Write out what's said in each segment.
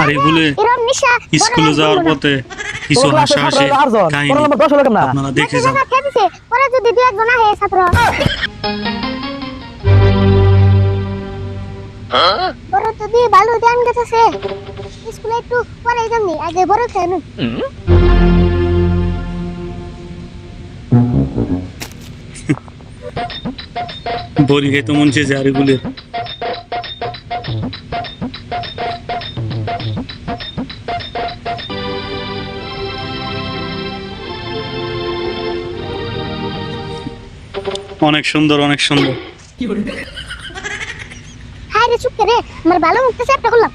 আরে বলে স্কুলে যাওয়ার পথে কিছু হাসাহাসি কাহিনী আপনারা দেখে যান। পরে যদি দুই একজন আহে ছাত্র বড় তো দিয়ে ভালো ধ্যান গেছে স্কুলে একটু পরে যাবনি আগে বড় খেয়ে বড়ি খাইতে মন চেয়েছে আরে বলে অনেক সুন্দর অনেক সুন্দর। হ্যাঁ রে চুপ করে আমার ভালো মুখটা চেপটা করলাম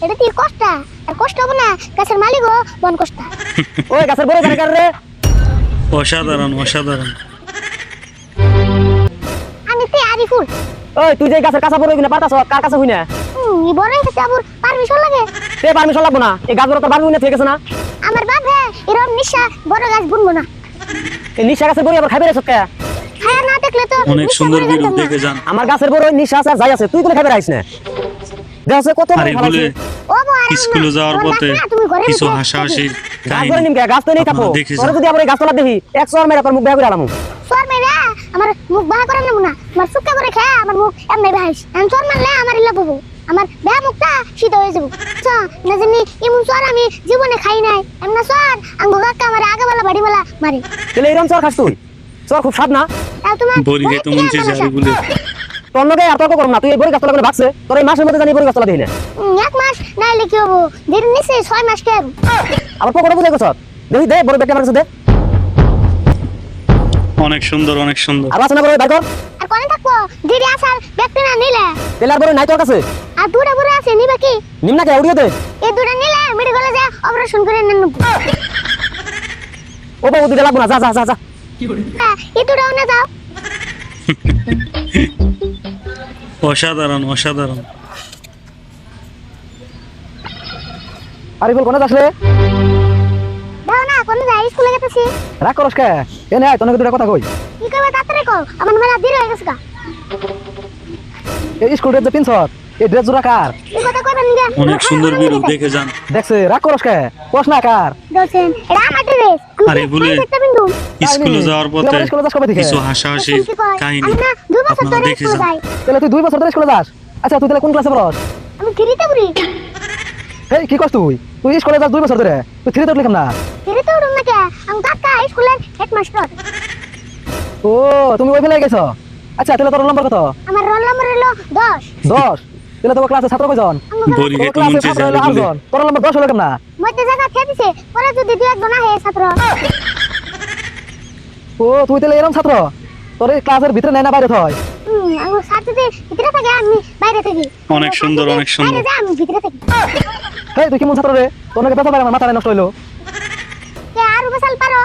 এটা কি কষ্ট আর কষ্ট হবে না গাছের মালিকও বন কষ্ট ওই গাছের বড় কার রে অসাধারণ অসাধারণ। আমি তে আরিফুল ওই তুই যে গাছের কাঁচা বড় হইনা পারতাছ কার কাছে হইনা ই বড় হইছে আবার পারমিশন লাগে তে পারমিশন লাগবো না এই গাছ বড় তোর বাড়ি হইনা ঠিক আছে না আমার বাপে এরকম নিশা বড় গাছ বুনবো না এই নিশা গাছের বড় আবার খাইবে রে সত্যি খায়া না দেখলে তো অনেক সুন্দর ভিডিও দেখে যান। আমার গাছের বড় নিশা আছে আর যাই আছে তুই কোন খাইবে রাইছ না দেখছ কত আরে ভালো বলে ও বড় স্কুলে যাওয়ার পথে কিছু হাসাহাসি গাছ কাহিনী ধরে নিম গাছ তো নেই থাকো আপনারা দেখে তোর যান। যদি আবার এই গাছতলা দেখি এক সর মেরে তোর মুখ বেয়া করে আলামু সর মেরে আমার মুখ বাহা করে নেব না আমার সুক্কা করে খেয়ে আমার মুখ এমনি বাহাইস আমি সর মারলে আমার ইলা ববু আমার বেয়া মুখটা শীত হয়ে যাবো না জানি এমন সর আমি জীবনে খাই নাই এমন সর আঙ্গু কাকা আমার আগাবেলা বাড়িবেলা মারে তাহলে এরকম চর খাস তুই চর খুব স্বাদ না তাও তোমার বড়ি খাইতে মন চেয়েছে আরে বলে তোর লগে আর তর্ক করব না তুই এই বড় গাছতলা করে ভাগছে তোর এই মাসের মধ্যে জানি বড় গাছতলা দেখি না এক মাস নাইলে কি হবো দিন নিচে 6 মাস কেন আবার পকড়ে বুঝে গেছ দেখি দে বড় বেটা আমার কাছে দে অনেক সুন্দর অনেক সুন্দর। আর বাসনা করে বাইর কর আর কোনে থাকবো দিদি আসার ব্যক্তি না নিলে তাহলে আর বড় নাই তোর কাছে আর দুটা বুড়া আছে নিবে কি নিম না কে উড়িয়ে দে এই দুটা নিলে মেডিকেলে যা অপারেশন করে নেন ও বাবু দিতে লাগবো না যা যা যা যা এই দুটাও না যাও অসাধারণ অসাধারণ। আরে বল কোনে যাস রে দাও না কোনে যাই স্কুলে গেতেছি রাগ করস কে এ নে আয় তোর দুটা কথা কই কি করবে তাড়াতাড়ি কর আমার মেলা দেরি হয়ে গেছে গা এই স্কুল ড্রেস যে পিনছত এই ড্রেস জোড়া কার এই কথা কইবেন না অনেক সুন্দর ভিডিও দেখে যান। দেখছে রাগ করস কে প্রশ্ন কার দোসেন এটা আমার ড্রেস আরে বলে স্কুলে যাওয়ার পথে কিছু হাসাহাসি কাহিনী আমি না 2 বছর আপনারা ধরে দেখে স্কুলে যান। যাই তাহলে তুই 2 বছর ধরে স্কুলে যাস আচ্ছা তুই তাহলে কোন ক্লাসে পড়স আমি ফ্রিতে পড়ি এই কি করছ তুই তুই স্কুলে যাস 2 বছর ধরে তুই ফ্রিতে উঠলি কেন না ফ্রিতে উঠুন না কে আমি কাকা স্কুলের হেডমাস্টার ও তুমি ওই বেলায় গেছো আচ্ছা তাহলে তোর নম্বর কত আমার রোল নাম্বার হলো 10 10 তাহলে তোমার ক্লাসে ছাত্র কয়জন বড়ি তোমার খাইতে মন ক্লাসে চেয়েছে ছাত্র আরে হলো বলে 8 জন তোর নম্বর 10 হলো কেন না মধ্যে জায়গা খেয়ে দিছে পরে যদি দুই একজন আহে ছাত্র ও তুই তাহলে এরকম ছাত্র তোর এই ক্লাসের ভিতরে নাই না বাইরে থয় আমি সাথে ভিতরে থাকি আমি বাইরে থাকি অনেক সুন্দর অনেক সুন্দর। বাইরে যা আমি ভিতরে থাকি এই তুই কেমন ছাত্র রে তোর নাকি পেছন আমার মাথা নষ্ট হইলো কে আর বেসাল পারো